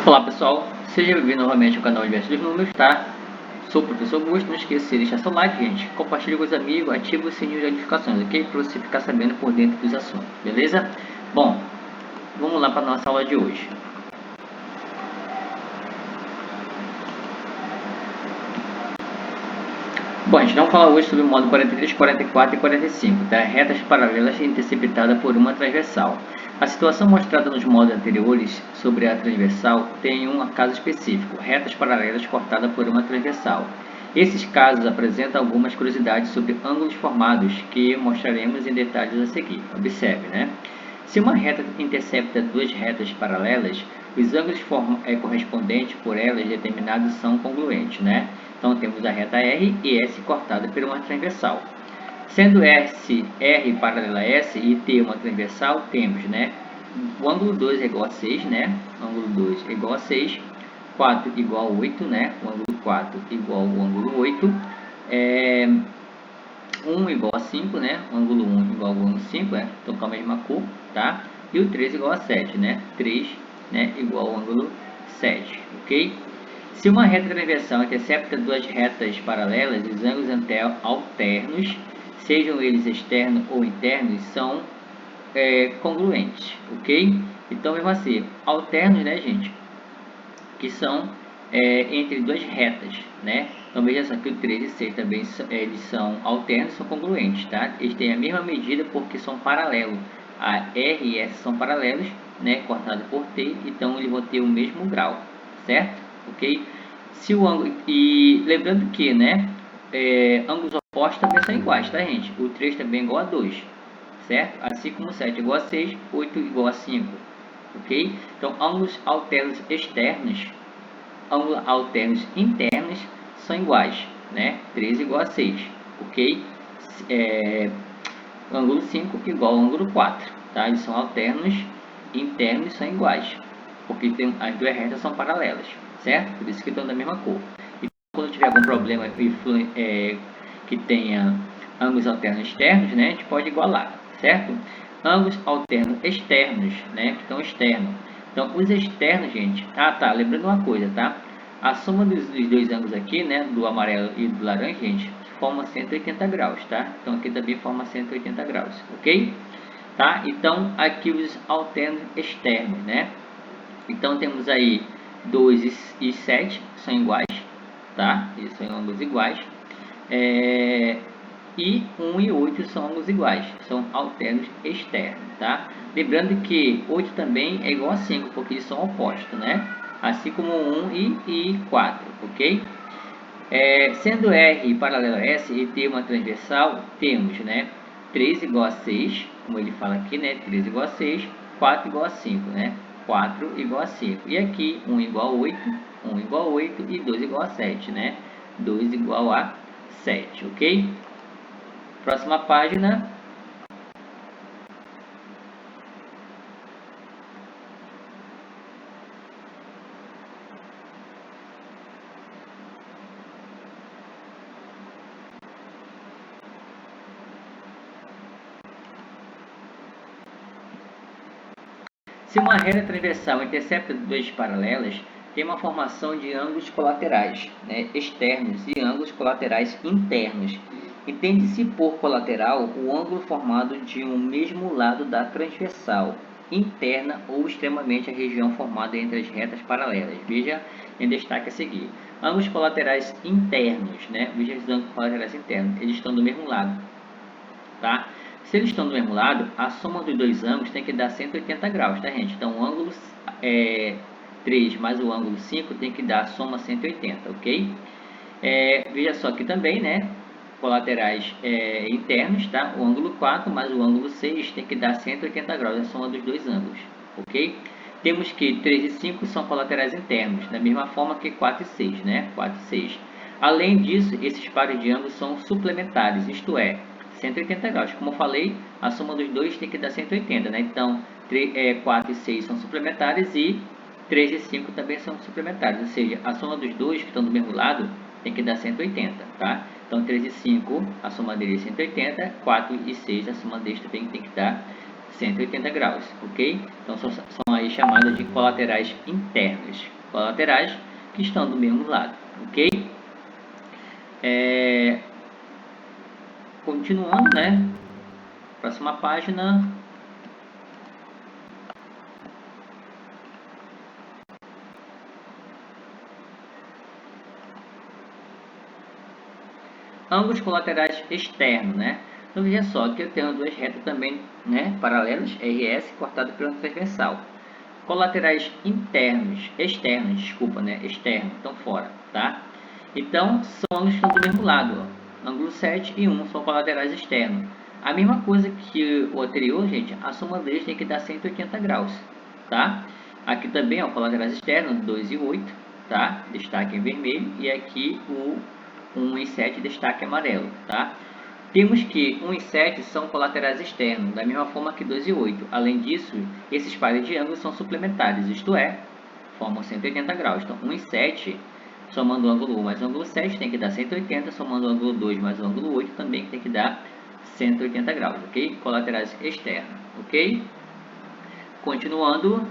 Olá pessoal, seja bem-vindo novamente ao canal Universo dos Números, tá? Sou o professor Augusto, não esqueça de deixar seu like, gente, compartilhe com os amigos, ative o sininho de notificações, ok? Para você ficar sabendo por dentro dos assuntos, beleza? Bom, vamos lá para a nossa aula de hoje. Bom, a gente não fala hoje sobre o modo 43, 44 e 45, tá? Retas paralelas interceptadas por uma transversal. A situação mostrada nos modos anteriores sobre a transversal tem um caso específico, retas paralelas cortadas por uma transversal. Esses casos apresentam algumas curiosidades sobre ângulos formados que mostraremos em detalhes a seguir. Observe, né? Se uma reta intercepta duas retas paralelas, os ângulos correspondentes por elas determinados são congruentes, né? Então temos a reta R e S cortada por uma transversal. Sendo R paralela a S e T uma transversal, temos, né? O ângulo 2 é igual a 6, né? O ângulo 2 é igual a 6, 4 igual a 8, né? O ângulo 4 igual ao ângulo 8. 1 igual a 5, né? O ângulo 1 igual ao ângulo 5, então com a mesma cor, tá? E o 3 igual a 7, né? 3, né, igual ao ângulo 7, ok? Se uma reta transversal intercepta duas retas paralelas, os ângulos alternos, sejam eles externos ou internos, são congruentes, ok? Então, mesmo assim, alternos, né, gente, que são entre duas retas, né? Então, veja só que o 3 e 6 também eles são alternos, são congruentes, tá? Eles têm a mesma medida porque são paralelos. A R e S são paralelos, né? Cortado por T, então eles vão ter o mesmo grau, certo? Ok? Se o ângulo... E lembrando que, né? Ângulos opostos também são iguais, tá, gente? O 3 também é igual a 2, certo? Assim como 7 é igual a 6, 8 é igual a 5, ok? Então, ângulos alternos externos, ângulos alternos internos são iguais, né? 3 igual a 6, ok? Ângulo 5 igual ao ângulo 4, tá? Eles são alternos internos são iguais, porque as duas retas são paralelas, certo? Por isso que estão da mesma cor. E quando tiver algum problema que tenha ângulos alternos externos, né? A gente pode igualar, certo? Ângulos alternos externos, né? Que estão externos. Então, os externos, gente... Ah, tá. Lembrando uma coisa, tá? A soma dos dois ângulos aqui, né? Do amarelo e do laranja, gente, forma 180 graus, tá? Então, aqui também forma 180 graus, ok? Tá? Então, aqui os alternos externos, né? Então, temos aí 2 e 7 são iguais, tá? Eles são ângulos iguais. E 1 e 8 são ângulos iguais, são alternos externos, tá? Lembrando que 8 também é igual a 5, porque eles são opostos, né? Assim como 1 e 4, ok? Sendo R paralelo a S e T uma transversal, temos, né? 3 igual a 6, como ele fala aqui, né? 3 igual a 6, 4 igual a 5, né? 4 igual a 5. E aqui 1 igual a 8, 1 igual a 8 e 2 igual a 7, né? 2 igual a 7, ok? Próxima página. Se uma reta transversal intercepta duas paralelas, tem uma formação de ângulos colaterais, né, externos e ângulos colaterais internos. Entende-se por colateral o ângulo formado de um mesmo lado da transversal, interna ou extremamente a região formada entre as retas paralelas. Veja em destaque a seguir. Ângulos colaterais internos, né? Veja os ângulos colaterais internos, eles estão do mesmo lado, tá? Se eles estão do mesmo lado, a soma dos dois ângulos tem que dar 180 graus, tá, gente? Então, o ângulo 3 mais o ângulo 5 tem que dar a soma 180, ok? Veja só aqui também, né? Colaterais internos, tá? O ângulo 4 mais o ângulo 6 tem que dar 180 graus, a soma dos dois ângulos, ok? Temos que 3 e 5 são colaterais internos, da mesma forma que 4 e 6, né? 4 e 6. Além disso, esses pares de ângulos são suplementares, isto é, 180 graus. Como eu falei, a soma dos dois tem que dar 180, né? Então, 4 e 6 são suplementares e 3 e 5 também são suplementares. Ou seja, a soma dos dois que estão do mesmo lado tem que dar 180, tá? Então, 3 e 5, a soma deles é 180. 4 e 6, a soma deles também tem que dar 180 graus, ok? Então, são aí chamadas de colaterais internos. colaterais que estão do mesmo lado, ok? Continuando, né? Próxima página. Ângulos colaterais externos, né? Então veja só que eu tenho duas retas também, né? Paralelas, RS, cortado pela transversal. Colaterais externos, desculpa, né? Externos, estão fora, tá? Então são ângulos que estão do mesmo lado, ó. Ângulo 7 e 1 são colaterais externos. A mesma coisa que o anterior, gente, a soma deles tem que dar 180 graus, tá? Aqui também, ó, colaterais externos, 2 e 8, tá? Destaque em vermelho, e aqui o 1 e 7, destaque amarelo, tá? Temos que 1 e 7 são colaterais externos, da mesma forma que 2 e 8. Além disso, esses pares de ângulos são suplementares, isto é, formam 180 graus. Então, 1 e 7, somando o ângulo 1 mais o ângulo 7, tem que dar 180, somando o ângulo 2 mais o ângulo 8, também tem que dar 180 graus, ok? Colaterais externos, ok? Continuando.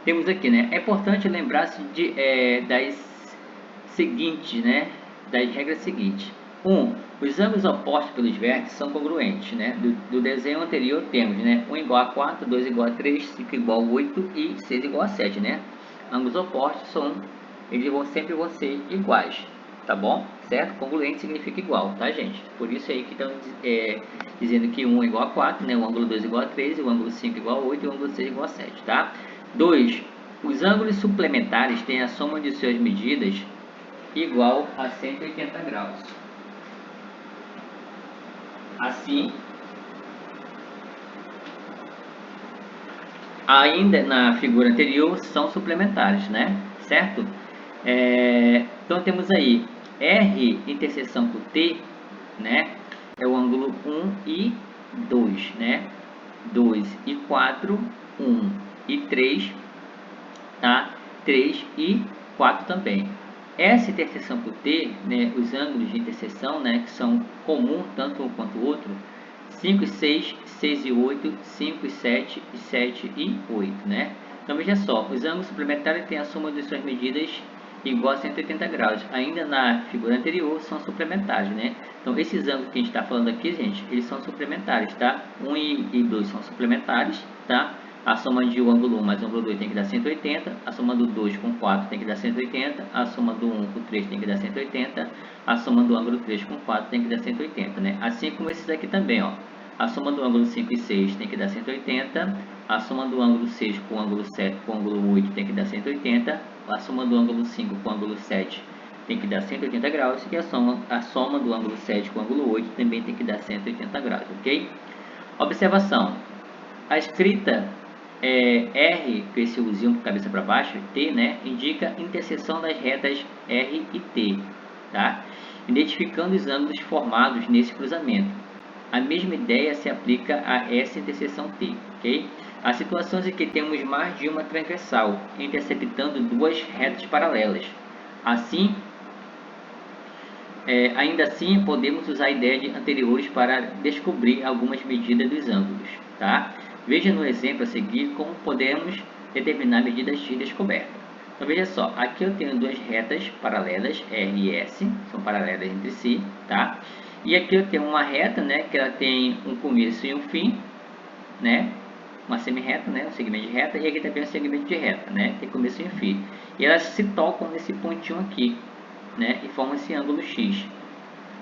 Temos aqui, né? É importante lembrar-se das seguintes, né? Das regras seguintes. 1. Os ângulos opostos pelos vértices são congruentes, né? Do desenho anterior temos, né? 1 igual a 4, 2 igual a 3, 5 igual a 8 e 6 igual a 7, né? Ângulos opostos eles sempre vão ser iguais, tá bom? Certo? Congruente significa igual, tá, gente? Por isso aí que estão dizendo que 1 é igual a 4, né? O ângulo 2 é igual a 3, o ângulo 5 é igual a 8 e o ângulo 6 é igual a 7, tá? 2. Os ângulos suplementares têm a soma de suas medidas igual a 180 graus. Assim, ainda na figura anterior, são suplementares, né? Certo? Então temos aí R interseção com T, né? É o ângulo 1 e 2, né? 2 e 4, 1 e 3, tá? 3 e 4 também. Essa interseção por T, né, os ângulos de interseção, né, que são comuns tanto um quanto o outro, 5 e 6, 6 e 8, 5 e 7, e 7 e 8, né? Então veja só, os ângulos suplementares têm a soma de suas medidas igual a 180 graus. Ainda na figura anterior são suplementares, né? Então esses ângulos que a gente está falando aqui, gente, eles são suplementares, tá? 1 e 2 são suplementares, tá? A soma de o ângulo 1 mais o ângulo 2 tem que dar 180, a soma do 2 com 4 tem que dar 180, a soma do 1 com 3 tem que dar 180, a soma do ângulo 3 com 4 tem que dar 180, né? Assim como esses aqui também, ó. A soma do ângulo 5 e 6 tem que dar 180, a soma do ângulo 6 com o ângulo 7 com o ângulo 8 tem que dar 180, a soma do ângulo 5 com o ângulo 7 tem que dar 180 graus e a soma do ângulo 7 com o ângulo 8 também tem que dar 180 graus, ok? Observação. A escrita R, com esse Uzinho cabeça para baixo, T, né, indica interseção das retas R e T, tá? Identificando os ângulos formados nesse cruzamento. A mesma ideia se aplica a essa interseção T, ok? Há situações em que temos mais de uma transversal, interceptando duas retas paralelas. Assim, ainda assim, podemos usar a ideia de anteriores para descobrir algumas medidas dos ângulos, tá? Veja no exemplo a seguir como podemos determinar medidas de descoberta. Então veja só, aqui eu tenho duas retas paralelas, R e S, são paralelas entre si, tá? E aqui eu tenho uma reta, né, que ela tem um começo e um fim, né? Uma semi-reta, né, um segmento de reta, e aqui também um segmento de reta, né, tem começo e fim. E elas se tocam nesse pontinho aqui, né, e formam esse ângulo X,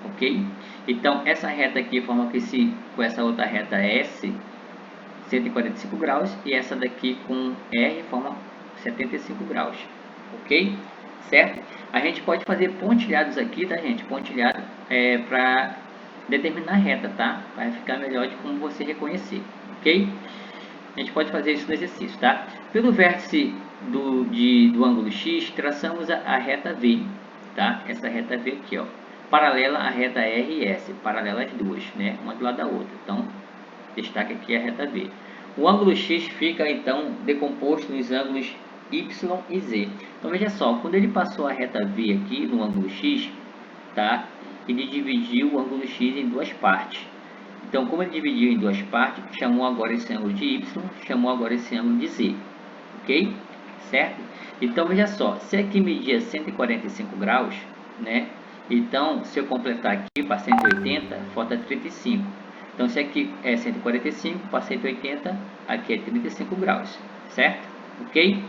ok? Então essa reta aqui forma com essa outra reta S 145 graus e essa daqui com R forma 75 graus, ok? Certo? A gente pode fazer pontilhados aqui, tá, gente? Pontilhado para determinar a reta, tá? Vai ficar melhor de como você reconhecer, ok? A gente pode fazer isso no exercício, tá? Pelo vértice do ângulo X, traçamos a reta V, tá? Essa reta V aqui, ó, paralela à reta R e S, paralela às duas, né? Uma do lado da outra. Então, destaque aqui a reta V. O ângulo X fica, então, decomposto nos ângulos Y e Z. Então, veja só, quando ele passou a reta V aqui no ângulo X, tá? ele dividiu o ângulo x em duas partes. Então, como ele dividiu em duas partes, chamou agora esse ângulo de y, chamou agora esse ângulo de z, ok? Certo? Então, veja só, se aqui media 145 graus, né? Então, se eu completar aqui para 180, falta 35. Então, se aqui é 145, para 180, aqui é 35 graus, certo? Ok?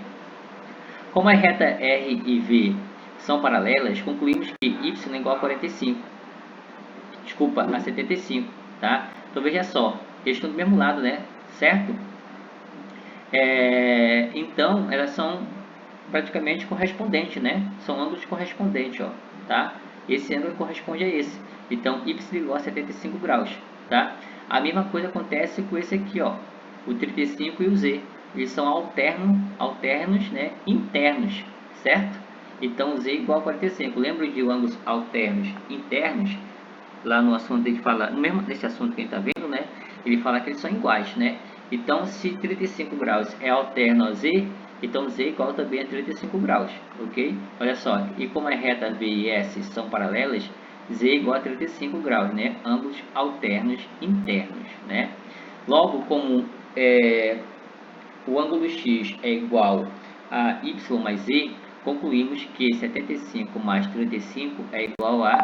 Como a reta R e V são paralelas, concluímos que y é igual a 45. Desculpa, a 75, tá? Então, veja só, eles estão do mesmo lado, né? Certo? Então, elas são praticamente correspondentes, né? São ângulos correspondentes, ó, tá? Esse ângulo corresponde a esse. Então, y igual a 75 graus, tá? A mesma coisa acontece com esse aqui, ó, o 35 e o z. Eles são alternos, né? Internos, certo? Então, z igual a 45. Lembra de ângulos alternos internos? Lá no assunto ele fala, no mesmo desse assunto que a gente está vendo, né? Ele fala que eles são iguais, né? Então, se 35 graus é alterno a z, então z igual também a 35 graus, ok? Olha só, e como a reta V e S são paralelas, z igual a 35 graus, né? Ambos alternos internos, né? Logo, como o ângulo x é igual a y mais z, concluímos que 75 mais 35 é igual a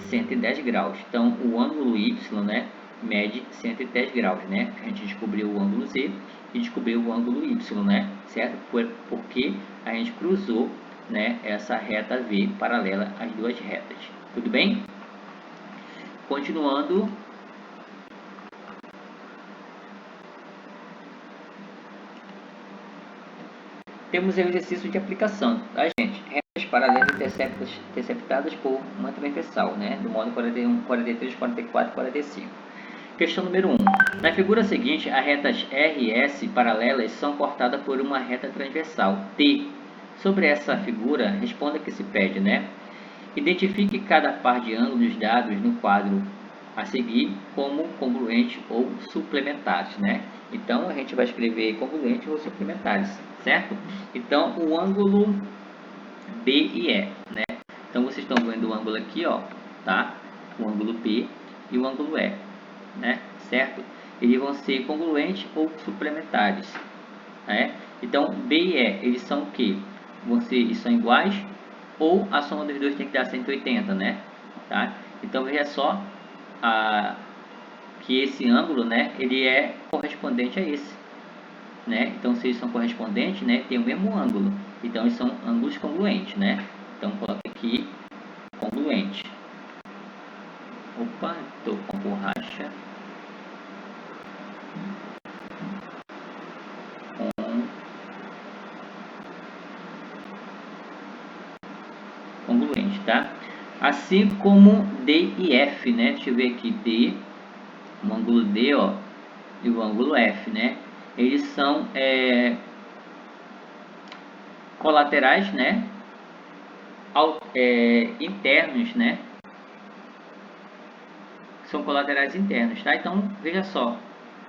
110 graus. Então, o ângulo y, né, mede 110 graus, né? A gente descobriu o ângulo z e descobriu o ângulo y, né? Certo? Porque a gente cruzou, né, essa reta V paralela às duas retas. Tudo bem? Continuando. Temos o exercício de aplicação, tá, gente? Retas paralelas interceptadas por uma transversal, né? Do modo 41, 43, 44 e 45. Questão número 1. Na figura seguinte, as retas R e S paralelas são cortadas por uma reta transversal, T. Sobre essa figura, responda que se pede, né? Identifique cada par de ângulos dados no quadro a seguir como congruentes ou suplementares, né? Então, a gente vai escrever congruentes ou suplementares, certo? Então, o ângulo B e E, né? Então, vocês estão vendo o ângulo aqui, ó, tá? O ângulo B e o ângulo E, né? Certo? Eles vão ser congruentes ou suplementares, né? Então, B e E, eles são o quê? Eles são iguais ou a soma dos dois tem que dar 180, né? Tá? Então, veja só que esse ângulo, né, ele é correspondente a esse, né? Então, se eles são correspondentes, né, tem o mesmo ângulo. Então, eles são ângulos congruentes, né? Então, coloca aqui congruente. Opa, estou com borracha. Congruente, tá? Assim como D e F, né? Deixa eu ver aqui, D, o ângulo D, ó, e o ângulo F, né? Eles são colaterais, né? Internos, né? São colaterais internos, tá? Então, veja só,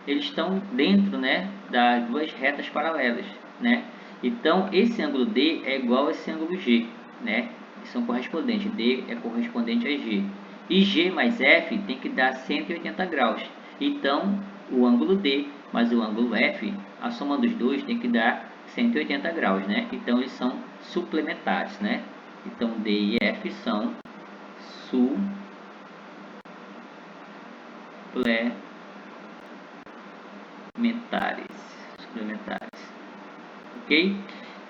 eles estão dentro, né, das duas retas paralelas, né? Então, esse ângulo D é igual a esse ângulo G, né? São correspondentes, D é correspondente a G. E G mais F tem que dar 180 graus. Então, o ângulo D mais o ângulo F, a soma dos dois tem que dar 180 graus, né? Então, eles são suplementares, né? Então, D e F são suplementares, ok?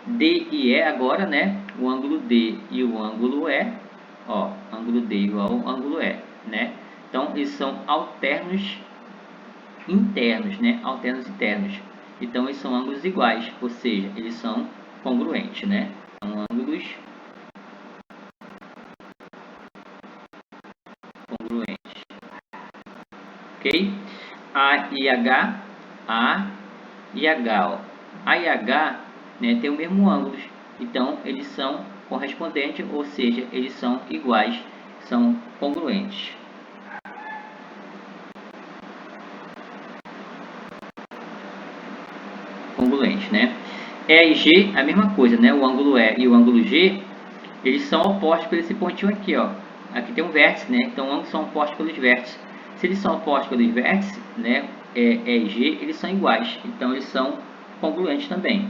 D e E agora, né? O ângulo D e o ângulo E, ó, ângulo D igual ao ângulo E, né? Então, eles são alternos internos, né? Alternos internos. Então, eles são ângulos iguais, ou seja, eles são congruentes, né? São ângulos congruentes, ok? A e H, ó. A e H, né, tem o mesmo ângulo, então eles são correspondentes, ou seja, eles são iguais, são congruentes. Congruentes, né? E e G, a mesma coisa, né? O ângulo E e o ângulo G, eles são opostos por esse pontinho aqui, ó. aqui tem um vértice, né? Então ambos são opostos pelos vértices. Se eles são opostos pelos vértices, né? E e G, eles são iguais. Então eles são congruentes também.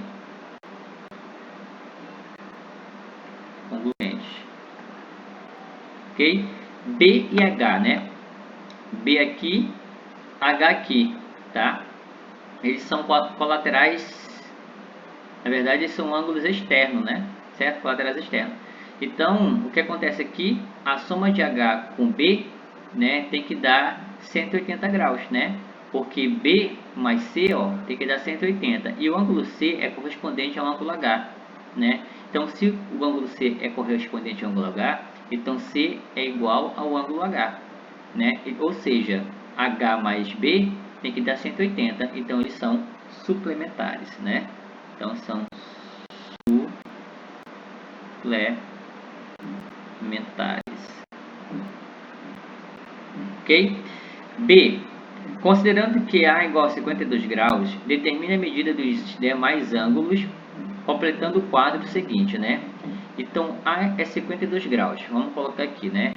Congruentes. Ok? B e H, né? B aqui, H aqui, tá? Eles são colaterais. Na verdade, eles são ângulos externos, né? Certo? Colaterais externos. Então, o que acontece aqui? A soma de H com B, né, tem que dar 180 graus, né? Porque B mais C, ó, tem que dar 180. E o ângulo C é correspondente ao ângulo H, né? Então, se o ângulo C é correspondente ao ângulo H, então C é igual ao ângulo H, né? Ou seja, H mais B tem que dar 180. Então, eles são suplementares, né? Então, são suplementares. Ok? B. Considerando que A é igual a 52 graus, determine a medida dos demais ângulos, completando o quadro seguinte, né? Então, A é 52 graus. Vamos colocar aqui, né?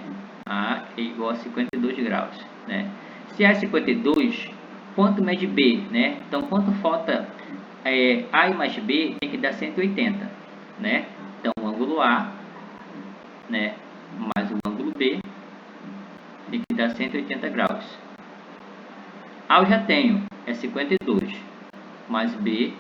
A é igual a 52 graus, né? Se A é 52, quanto mede B, né? Então, quanto falta A mais B tem que dar 180, né? Então, o ângulo A, né, mais o ângulo B tem que dar 180 graus. A eu já tenho, é 52, mais B,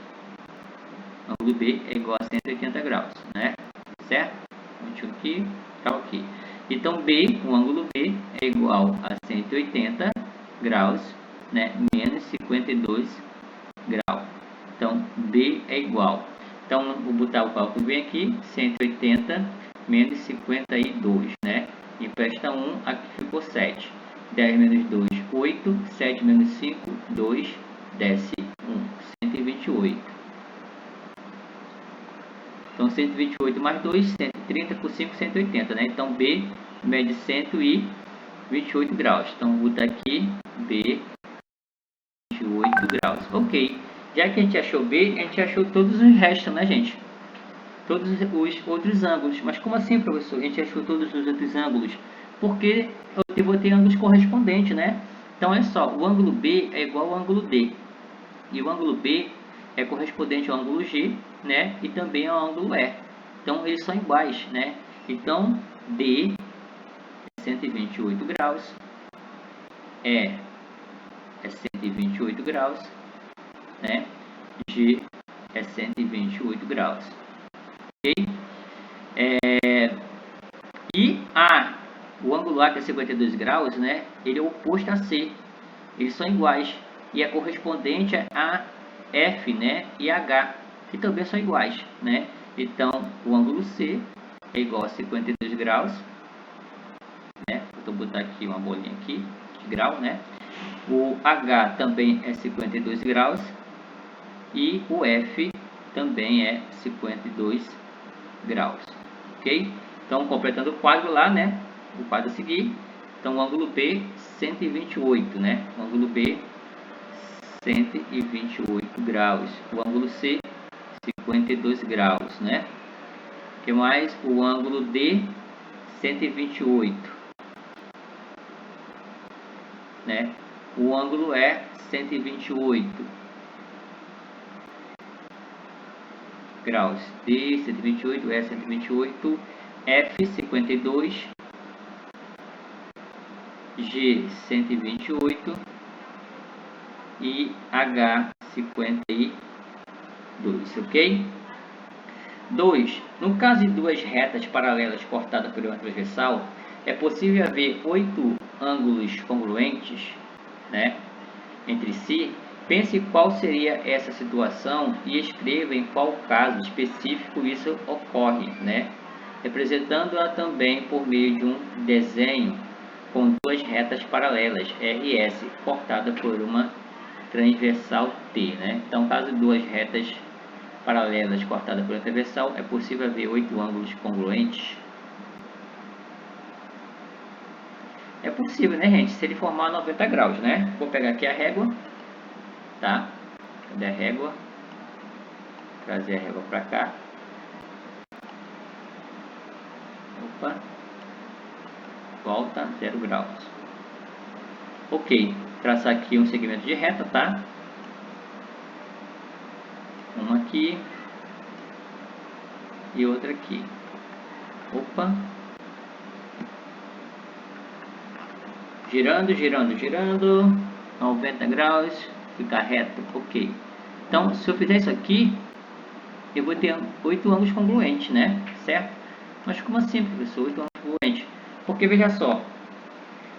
ângulo B é igual a 180 graus, né? Certo? Deixa aqui, tá aqui. Então, B, o ângulo B é igual a 180 graus, né? Menos 52 graus. Então, B é igual. Então, vou botar o cálculo bem aqui, 180 menos 52, né? Empresta 1, aqui ficou 7. 10 menos 2, 8. 7 menos 5, 2. Desce 1, 128. Então, 128 mais 2, 130 por 5, 180, né? Então, B mede 128 graus. Então, vou botar aqui B, 28 graus. Ok. Já que a gente achou B, a gente achou todos os restos, né, gente? Todos os outros ângulos. Mas como assim, professor? A gente achou todos os outros ângulos? Porque eu vou ter ângulos correspondentes, né? Então, é só, o ângulo B é igual ao ângulo D. E o ângulo B é correspondente ao ângulo G, né? E também ao ângulo E. Então, eles são iguais, né? Então, D é 128 graus. E é 128 graus, né? G é 128 graus. Ok? E A, o ângulo A que é 52 graus, né? Ele é oposto a C. Eles são iguais. E é correspondente a F, né? E H, que também são iguais, né? Então, o ângulo C é igual a 52 graus, né? Vou botar aqui uma bolinha aqui, de grau, né? O H também é 52 graus. E o F também é 52 graus, ok? Então, completando o quadro lá, né? O quadro a seguir. Então, o ângulo B, 128, né? O ângulo B, 128 graus. O ângulo C, 52 graus, né? O que mais? O ângulo D, 128, né? O ângulo E, 128 graus. D 128, E 128, F 52, G 128 e H 52, ok? 2. No caso de duas retas paralelas cortadas por uma transversal, é possível haver 8 ângulos congruentes, né, entre si. Pense qual seria essa situação e escreva em qual caso específico isso ocorre, né? Representando-a também por meio de um desenho com duas retas paralelas, RS, cortada por uma transversal T, né? Então, caso duas retas paralelas cortadas por uma transversal, é possível haver 8 ângulos congruentes. É possível, né, gente? Se ele formar 90 graus, né? Vou pegar aqui a régua. Tá? Cadê a régua? Trazer a régua para cá. Opa. volta 0 graus. Ok, traçar aqui um segmento de reta, tá? Uma aqui e outra aqui. Opa! Girando, girando, girando, 90 graus, ficar reto, ok. Então, se eu fizer isso aqui, eu vou ter 8 ângulos congruentes, né? Certo? Mas como assim, professor, 8 ângulos congruentes? Porque, veja só,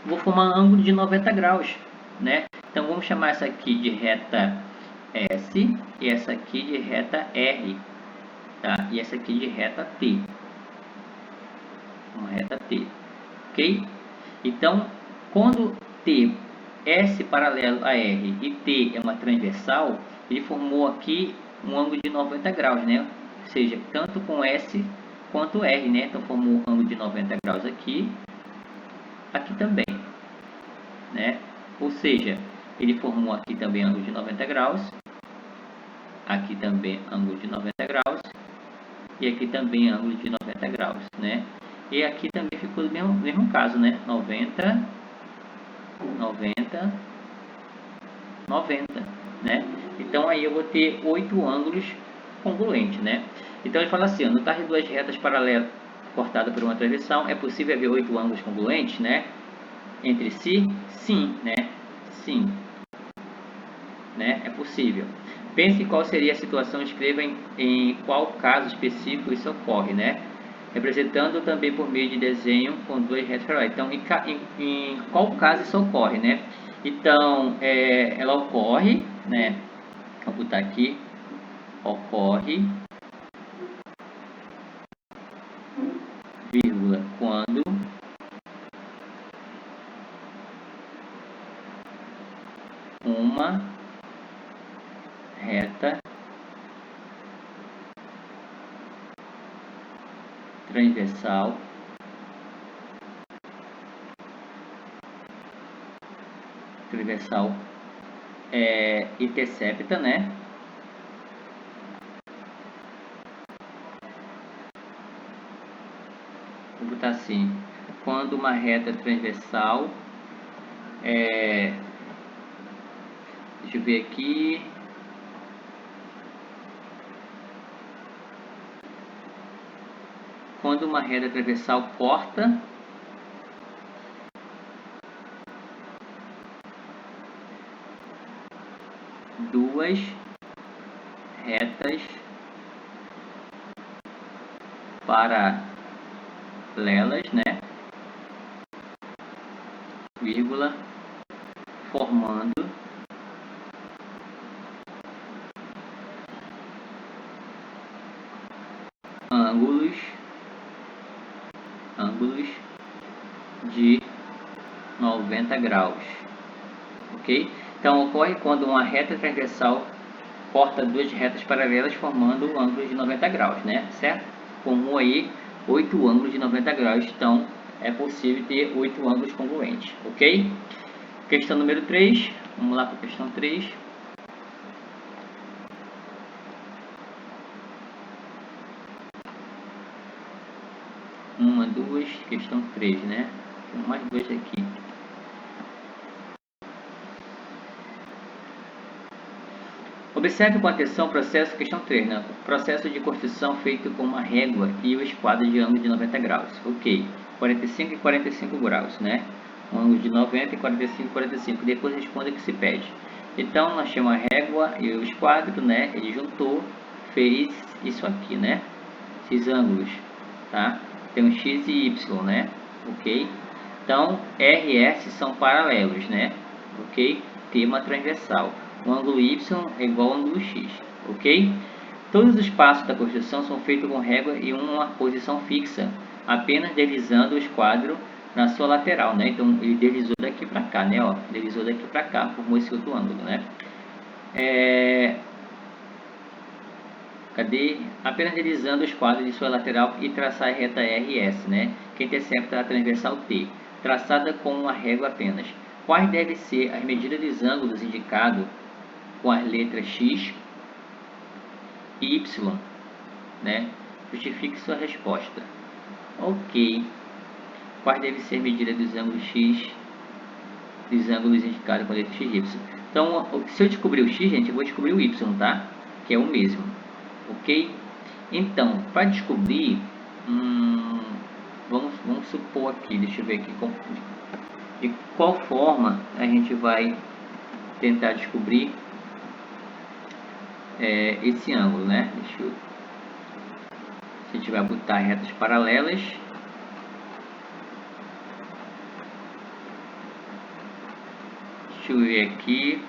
vou formar um ângulo de 90 graus, né? Então, vamos chamar essa aqui de reta S e essa aqui de reta R, tá? E essa aqui de reta T. Uma reta T, ok? Então, quando T, S paralelo a R e T é uma transversal, ele formou aqui um ângulo de 90 graus, né? Ou seja, tanto com S quanto R, né? Então, formou um ângulo de 90 graus aqui, aqui também, né? Ou seja, ele formou aqui também ângulo de 90 graus, aqui também ângulo de 90 graus, e aqui também ângulo de 90 graus, né? E aqui também ficou do mesmo caso, né? 90, 90, 90, né? Então aí eu vou ter 8 ângulos congruentes, né? Então ele fala assim, no caso de duas retas paralelas cortadas por uma transversal, é possível haver 8 ângulos congruentes, né? Entre si? Sim, né? Sim, né? É possível. Pense em qual seria a situação, escreva em qual caso específico isso ocorre, né? Representando também por meio de desenho com duas retas paralelas. Então, em qual caso isso ocorre, né? Então, ela ocorre, né? Vou botar aqui, ocorre, vírgula, quando uma reta transversal intercepta, né? Vou botar assim, quando uma reta transversal, deixa eu ver aqui, quando uma reta transversal corta duas retas paralelas, né? Vírgula, formando ângulos de 90 graus, ok? Então ocorre quando uma reta transversal corta duas retas paralelas formando ângulos de 90 graus, né? Certo? Formou aí 8 ângulos de 90 graus, então é possível ter 8 ângulos congruentes, ok? Questão número 3, vamos lá para a questão 3. Uma, duas, questão 3, né? Tem mais duas aqui. Observe com atenção o processo, questão 3, né? Processo de construção feito com uma régua e o esquadro de ângulo de 90 graus. Ok, 45 e 45 graus, né? Um ângulo de 90 e 45 e 45. Depois responda o que se pede. Então, nós temos a régua e o esquadro, né? Ele juntou, fez isso aqui, né? Esses ângulos, tá? Tem um X e Y, né? Ok? Então, R e S são paralelos, né? Ok? Tema transversal. O ângulo Y é igual ao ângulo X, ok? Todos os passos da construção são feitos com régua e uma posição fixa, apenas deslizando o esquadro na sua lateral, né? Então, ele deslizou daqui para cá, né? Ó, deslizou daqui para cá, formou esse outro ângulo, né? Cadê? Apenas deslizando os quadros de sua lateral e traçar a reta RS, né? Que intercepta a transversal T, traçada com uma régua apenas. Quais devem ser as medidas dos ângulos indicados com as letras X e Y, né? Justifique sua resposta. Ok. quais devem ser medidas dos ângulos x, dos ângulos indicados com a letra x e y. Então, se eu descobrir o x, gente, eu vou descobrir o y, tá? Que é o mesmo, ok? Então, para descobrir, vamos supor aqui, deixa eu ver aqui de qual forma a gente vai tentar descobrir esse ângulo, né? A gente vai botar retas paralelas. Deixa eu ver aqui.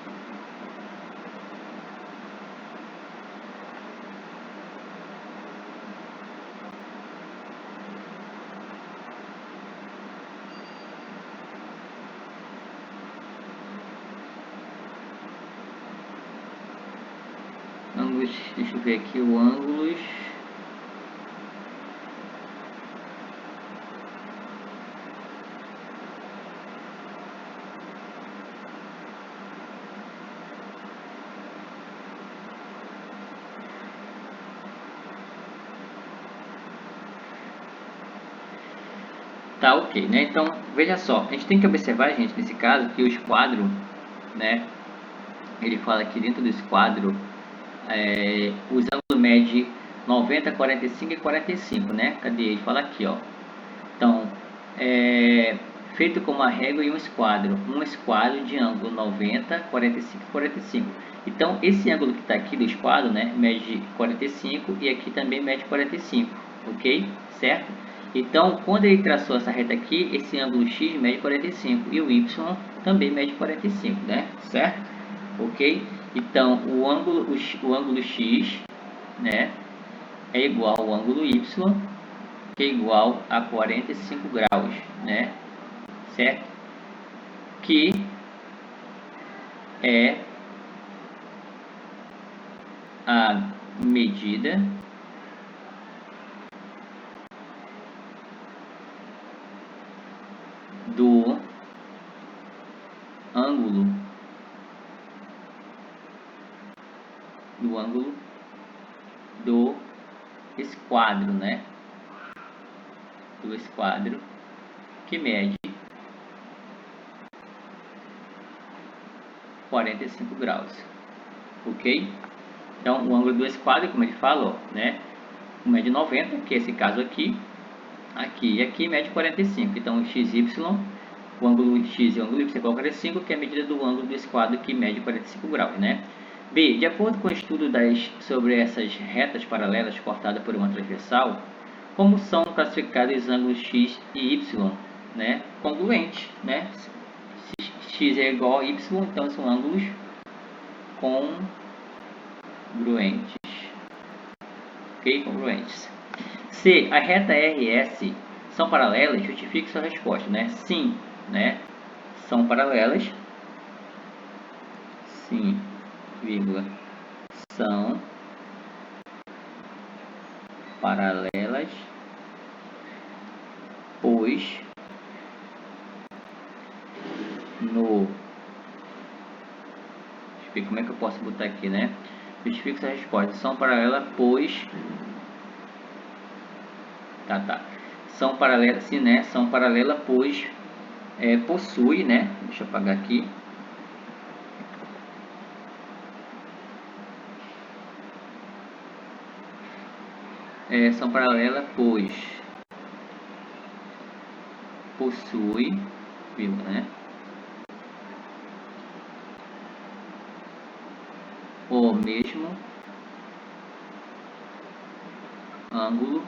Ângulos, deixa eu ver aqui o ângulos. Tá, ok, né? Então, veja só, a gente tem que observar, gente, nesse caso, que o esquadro, né? Ele fala que dentro do esquadro, os ângulos medem 90, 45 e 45, né? Cadê? Ele fala aqui, ó. Então, feito com uma régua e um esquadro de ângulo 90, 45 e 45. Então, esse ângulo que está aqui do esquadro, né, mede 45 e aqui também mede 45, ok? Certo? Então, quando ele traçou essa reta aqui, esse ângulo x mede 45 e o y também mede 45, né? Certo? Ok? Então, o ângulo x, né, é igual ao ângulo y, que é igual a 45 graus, né? Certo? Que é a medida do ângulo do esquadro, né? Do esquadro que mede 45 graus, ok? Então, o ângulo do esquadro, como ele falou, né? Mede 90, que é esse caso aqui, e aqui mede 45. Então, o XY, o ângulo X e o ângulo Y é igual a 45, que é a medida do ângulo do esquadro que mede 45 graus, né? B. De acordo com o estudo sobre essas retas paralelas cortadas por uma transversal, como são classificados os ângulos X e Y, né? Congruentes, né? X é igual a Y, então são ângulos congruentes. Ok? Congruentes. C. A reta RS são paralelas? Justifique sua resposta, né? Sim, né? São paralelas. Sim, vírgula. São paralelas, pois no... Deixa eu ver como é que eu posso botar aqui, né? Justifique sua resposta. São paralelas, pois... Tá. São paralelas, sim, né? São paralelas, pois possui, né? Deixa eu apagar aqui. São paralelas, pois possui, vírgula, né? O mesmo ângulo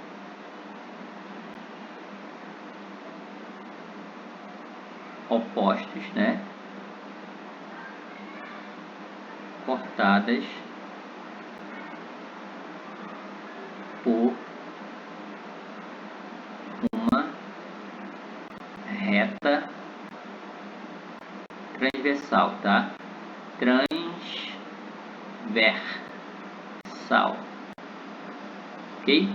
opostos, né? Cortadas por uma reta transversal, tá? Transversal. Ok?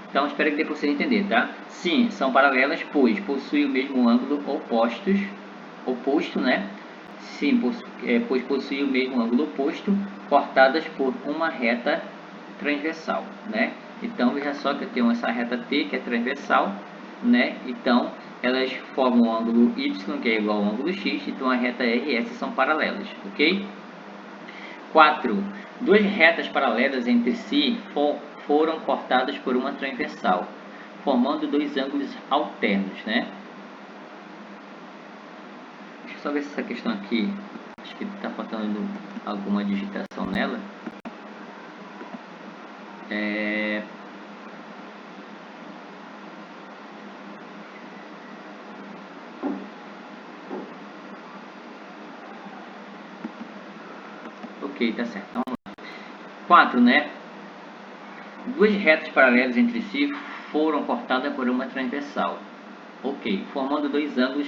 Então, espero que dê para você entender, tá? Sim, são paralelas, pois possuem o mesmo ângulo oposto, né? Sim, pois possuem o mesmo ângulo oposto, cortadas por uma reta transversal, né? Então, veja só que eu tenho essa reta T, que é transversal, né? Então, elas formam o ângulo Y, que é igual ao ângulo X, então a reta R e S são paralelas, ok? 4. Duas retas paralelas entre si foram cortadas por uma transversal, formando dois ângulos alternos, né? Deixa eu só ver se essa questão aqui, acho que está faltando alguma digitação nela. Ok, tá certo. Então, vamos lá. 4, né? Duas retas paralelas entre si foram cortadas por uma transversal. Ok, formando dois ângulos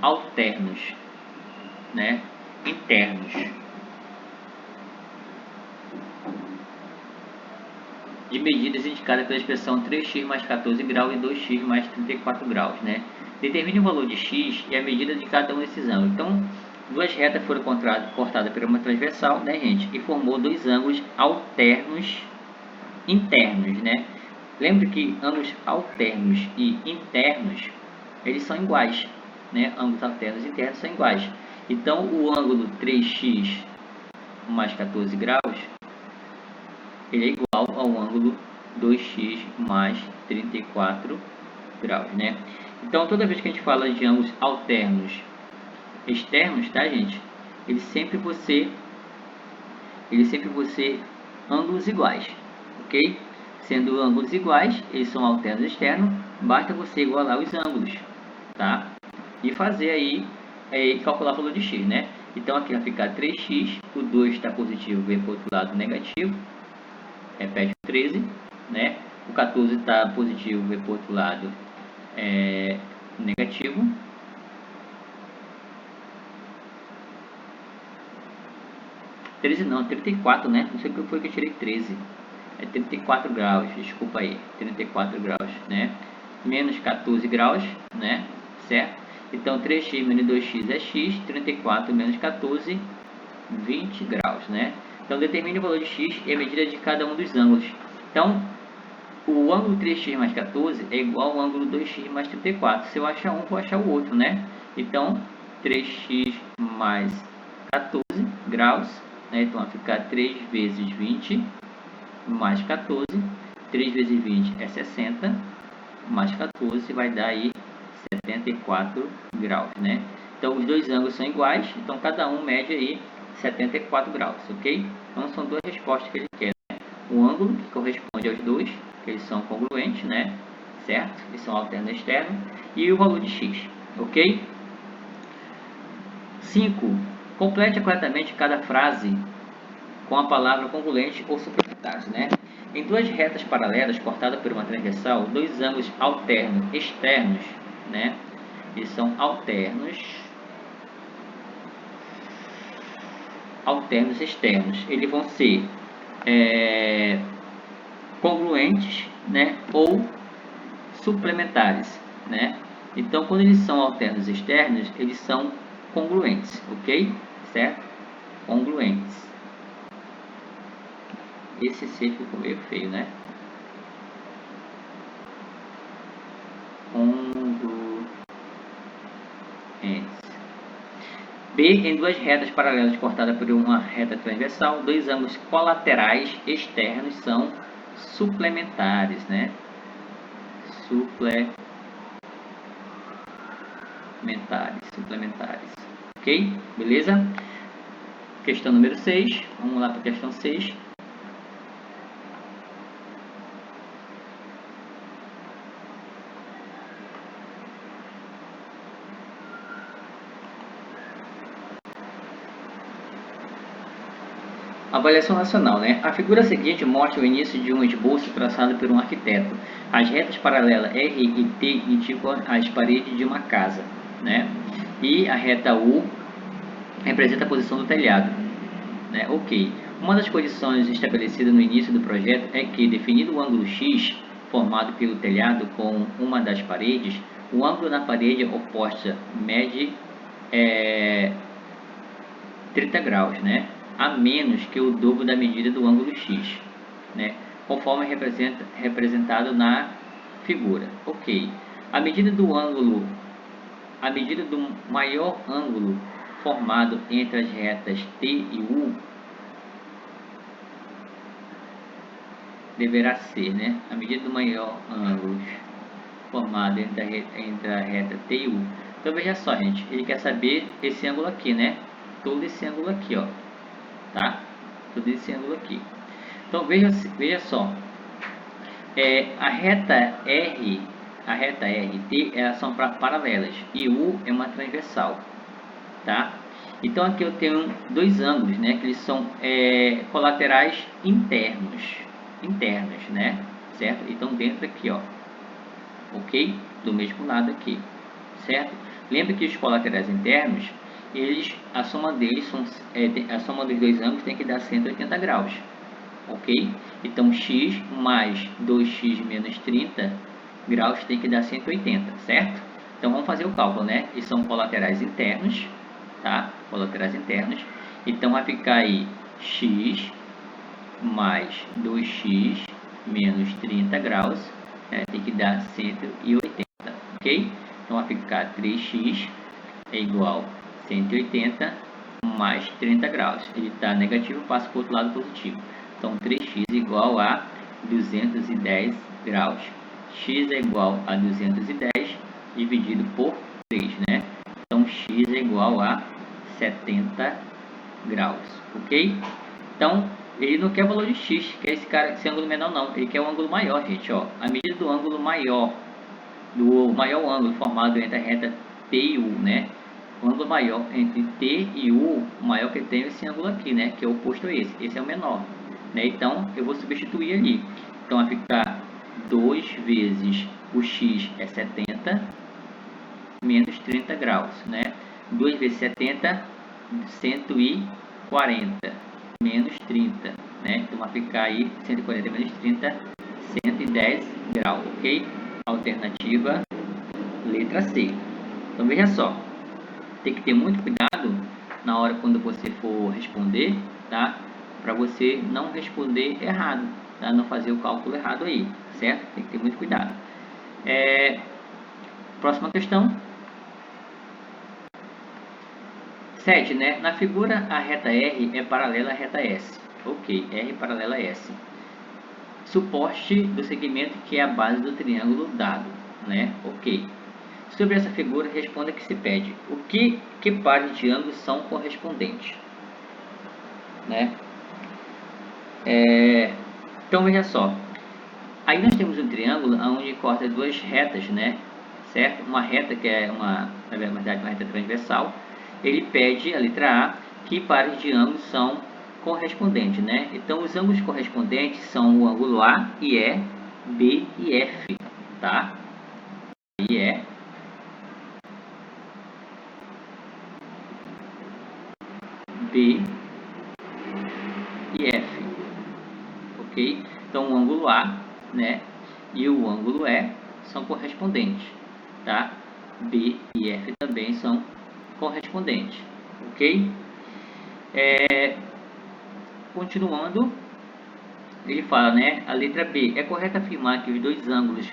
alternos, né? Internos. De medidas indicadas pela expressão 3x mais 14 graus e 2x mais 34 graus, né? Determine o valor de x e a medida de cada um desses ângulos. Então, duas retas foram cortadas por uma transversal, né, gente? E formou dois ângulos alternos internos, né? Lembre que ângulos alternos e internos, eles são iguais, né? Ângulos alternos e internos são iguais. Então, o ângulo 3x mais 14 graus, ele é igual ao ângulo 2x mais 34 graus, né? Então, toda vez que a gente fala de ângulos alternos externos, tá, gente? Ele sempre vão ser ângulos iguais, ok? Sendo ângulos iguais, eles são alternos externos, basta você igualar os ângulos, tá? E fazer aí, calcular o valor de x, né? Então aqui vai ficar 3x, o 2 está positivo, vem para o outro lado negativo, repete o 13, né? O 14 está positivo, vem para o outro lado negativo. Não, 34, né? Não sei o que foi que eu tirei 13. É 34 graus, desculpa aí, 34 graus, né? Menos 14 graus, né? Certo? Então, 3x menos 2x é x, 34 menos 14, 20 graus, né? Então, determine o valor de x e a medida de cada um dos ângulos. Então, o ângulo 3x mais 14 é igual ao ângulo 2x mais 34. Se eu achar um, vou achar o outro, né? Então, 3x mais 14 graus, né? Então, vai ficar 3 vezes 20 mais 14. 3 vezes 20 é 60, mais 14 vai dar aí 74 graus, né? Então, os dois ângulos são iguais, então cada um mede aí 74 graus, ok? Então, são duas respostas que ele quer, né? O ângulo, que corresponde aos dois, que eles são congruentes, né? Certo? Eles são alterno e externo, e o valor de x, ok? 5. Complete corretamente cada frase com a palavra congruente ou suplementares, né? Em duas retas paralelas cortadas por uma transversal, dois ângulos alternos externos, né? Eles são alternos externos. Eles vão ser congruentes, né? Ou suplementares, né? Então, quando eles são alternos externos, eles são congruentes, ok? Certo? Congruentes. Esse C ficou meio feio, né? Congruentes. B, em duas retas paralelas cortadas por uma reta transversal, dois ângulos colaterais externos são suplementares, né? Suplementares. Ok? Beleza? Questão número 6. Vamos lá para a questão 6. Avaliação nacional, né? A figura seguinte mostra o início de um esboço traçado por um arquiteto. As retas paralelas R e T indicam as paredes de uma casa, né? E a reta U representa a posição do telhado, né? Ok. Uma das condições estabelecidas no início do projeto é que, definido o ângulo X formado pelo telhado com uma das paredes, o ângulo na parede oposta mede 30 graus, né? A menos que o dobro da medida do ângulo X, né? Conforme representado na figura. Ok. A medida do ângulo a medida do maior ângulo formado entre as retas T e U deverá ser, né? A medida do maior ângulo formado entre a reta T e U. Então veja só, gente, ele quer saber esse ângulo aqui, né? Todo esse ângulo aqui, ó, tá? Todo esse ângulo aqui. Então veja só, a reta R, a reta R e T, elas são paralelas e U é uma transversal, tá? Então aqui eu tenho dois ângulos, né? Que eles são colaterais internos, né? Certo? Então dentro aqui, ó, ok? Do mesmo lado aqui, certo? Lembra que os colaterais internos, a soma deles a soma dos dois ângulos tem que dar 180 graus, ok? Então x mais 2x menos 30 graus tem que dar 180, certo? Então vamos fazer o cálculo, né? E são colaterais internos, tá? Colaterais internos. Então vai ficar aí x mais 2x menos 30 graus, né? Tem que dar 180, ok? Então vai ficar 3x é igual a 180 mais 30 graus. Ele está negativo, passa para o outro lado positivo. Então 3x igual a 210 graus. X é igual a 210 dividido por 3, né? Então x é igual a 70 graus, ok? Então ele não quer o valor de x, quer esse ângulo menor não, ele quer o ângulo maior, gente, ó. A medida do ângulo maior, do maior ângulo formado entre a reta T e U, né? O ângulo maior entre T e U, o maior que tem esse ângulo aqui, né? Que é o oposto a esse. Esse é o menor, né? Então eu vou substituir ali. Então vai ficar 2 vezes o x é 70 menos 30 graus, né? 2 vezes 70, 140 menos 30, né? Então vai ficar aí 140 menos 30, 110 graus, ok? Alternativa letra C. Então veja só, tem que ter muito cuidado na hora quando você for responder, tá? Para você não responder errado, tá? Não fazer o cálculo errado aí, certo? Tem que ter muito cuidado. Próxima questão. 7, né? Na figura, a reta R é paralela à reta S. Ok, R paralela a S. Suporte do segmento que é a base do triângulo dado, né? Ok. Sobre essa figura, responda que se pede. Que pares de ângulos são correspondentes, né? Então, veja só. Aí nós temos um triângulo onde corta duas retas, né? Certo? Uma reta que é na verdade, uma reta transversal. Ele pede, a letra A, que pares de ângulos são correspondentes, né? Então, os ângulos correspondentes são o ângulo A e E, B e F, tá? E E, B e F, ok? Então, o ângulo A, né, e o ângulo E são correspondentes, tá? B e F também são correspondentes, ok? Continuando, ele fala, né, a letra B, é correto afirmar que os dois ângulos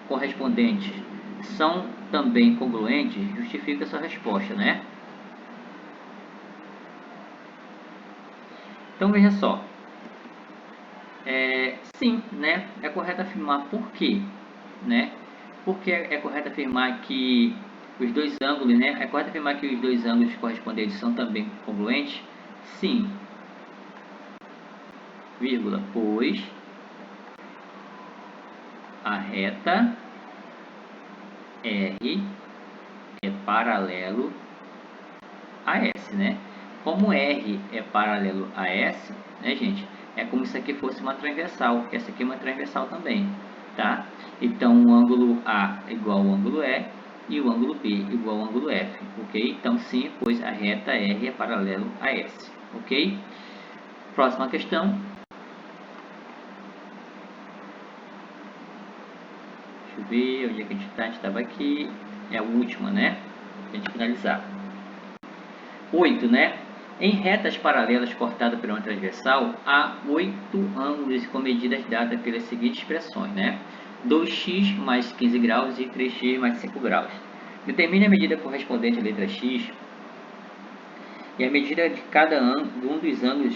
correspondentes são também congruentes? Justifica sua resposta, né? Então, veja só. Sim, né? É correto afirmar por quê, né? Porque é correto afirmar que os dois ângulos, né? É correto afirmar que os dois ângulos correspondentes são também congruentes? Sim, vírgula, pois a reta R é paralelo a S, né? Como R é paralelo a S, né, gente? É como se aqui fosse uma transversal. Essa aqui é uma transversal também, tá? Então, o ângulo A é igual ao ângulo E e o ângulo B igual ao ângulo F, ok? Então, sim, pois a reta R é paralelo a S, ok? Próxima questão. Deixa eu ver onde é que a gente está. A gente estava aqui. É a última, né? Para a gente finalizar. 8, né? Em retas paralelas cortadas por uma transversal, há 8 ângulos com medidas dadas pelas seguintes expressões, né? 2x mais 15 graus e 3x mais 5 graus. Determine a medida correspondente à letra X e a medida de cada um dos ângulos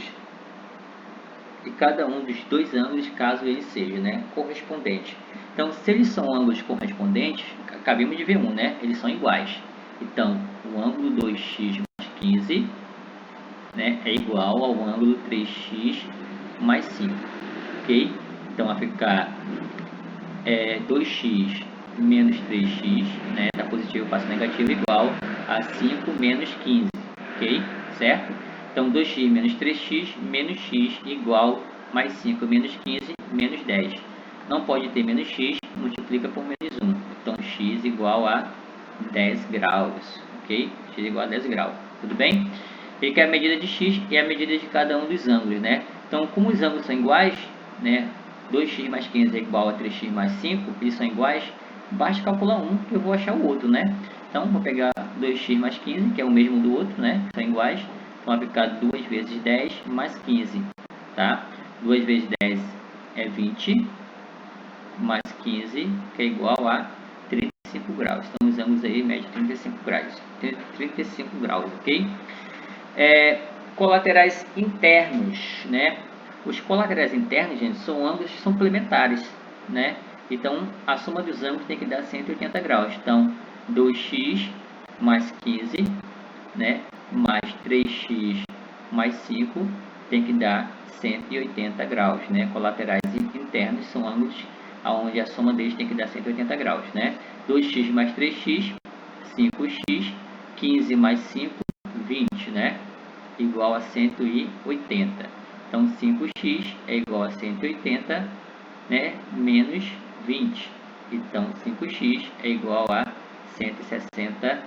de cada um dos dois ângulos, caso ele seja, né, correspondente. Então, se eles são ângulos correspondentes, acabamos de ver um, né, eles são iguais. Então, o ângulo 2x mais 15, né, é igual ao ângulo 3x mais 5, ok? Então, vai ficar 2x menos 3x, né, da positivo passa negativo, igual a 5 menos 15, ok? Certo? Então, 2x menos 3x menos x igual mais 5 menos 15 menos 10. Não pode ter menos x, multiplica por menos 1. Então, x igual a 10 graus, ok? X igual a 10 graus, tudo bem? Ele quer a medida de x e a medida de cada um dos ângulos, né? Então, como os ângulos são iguais, né? 2x mais 15 é igual a 3x mais 5, eles são iguais, basta calcular um que eu vou achar o outro, né? Então, vou pegar 2x mais 15, que é o mesmo do outro, né? São iguais. Então, vai ficar 2 vezes 10 mais 15, tá? 2 vezes 10 é 20, mais 15, que é igual a 35 graus. Então, os ângulos aí medem 35 graus. 35 graus, ok? Colaterais internos, né? Os colaterais internos, gente, são ângulos que são complementares, né? Então, a soma dos ângulos tem que dar 180 graus. Então, 2x mais 15, né? Mais 3x mais 5 tem que dar 180 graus, né? Colaterais internos são ângulos onde a soma deles tem que dar 180 graus, né? 2x mais 3x, 5x, 15 mais 5, 20, né? Igual a 180. Então, 5x é igual a 180, né? Menos 20. Então, 5x é igual a 160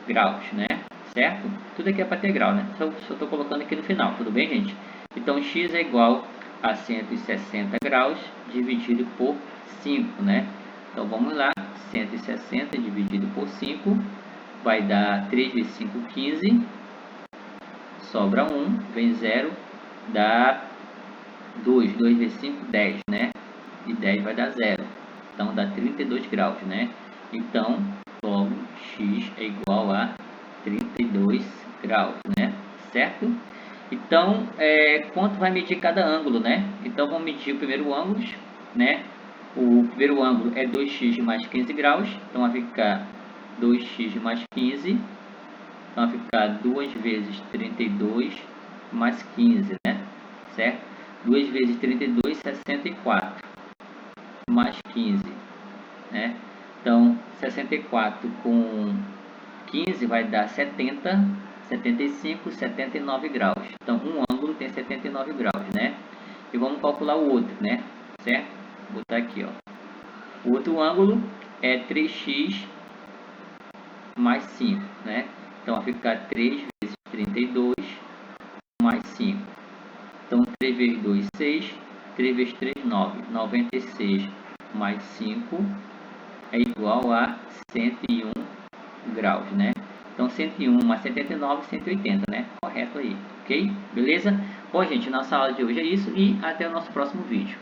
graus, né? Certo? Tudo aqui é para ter grau, né? Só estou colocando aqui no final, tudo bem, gente? Então, x é igual a 160 graus dividido por 5, né? Então, vamos lá. 160 dividido por 5 vai dar 3 vezes 5, 15. Sobra 1, vem 0, dá 2. 2 vezes 5, 10, né? E 10 vai dar 0. Então, dá 32 graus, né? Então, logo, x é igual a 32 graus, né? Certo? Então, quanto vai medir cada ângulo, né? Então, vamos medir o primeiro ângulo, né? O primeiro ângulo é 2x mais 15 graus. Então, vai ficar 2x mais 15. Então, vai ficar 2 vezes 32 mais 15, né? Certo? 2 vezes 32, 64. Mais 15, né? Então, 64 com 15 vai dar 70, 75, 79 graus. Então, um ângulo tem 79 graus, né? E vamos calcular o outro, né? Certo? Vou botar aqui, ó. O outro ângulo é 3x mais 5, né? Então, vai ficar 3 vezes 32 mais 5. Então, 3 vezes 2, 6. 3 vezes 3, 9. 96 mais 5 é igual a 101 graus, né? Então, 101 mais 79, 180, né? Correto aí, ok? Beleza? Bom, gente, nossa aula de hoje é isso e até o nosso próximo vídeo.